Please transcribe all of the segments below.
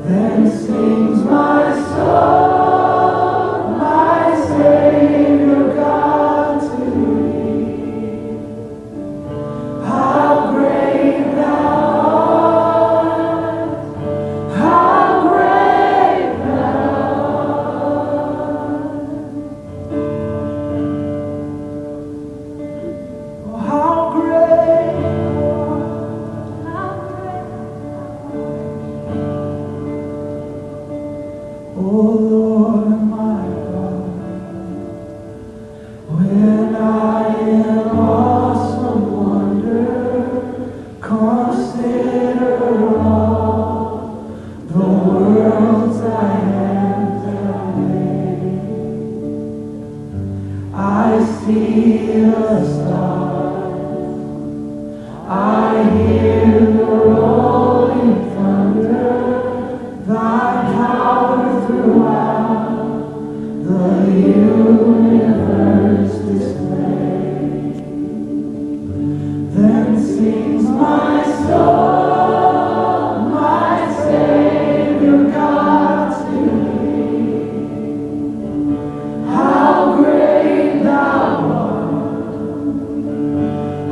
Then sings my soul, my Savior God to me. How great thou art, how great thou art. Oh, how great thou art, how great. Oh Lord my God, when I in awesome wonder consider all the worlds thy hands have made, I see the stars, I hear the rolling thunder, thy power throughout the universe displayed. Then sings my soul, my Savior God to me. How great thou art,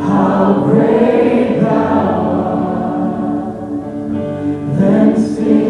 how great thou art. Then sings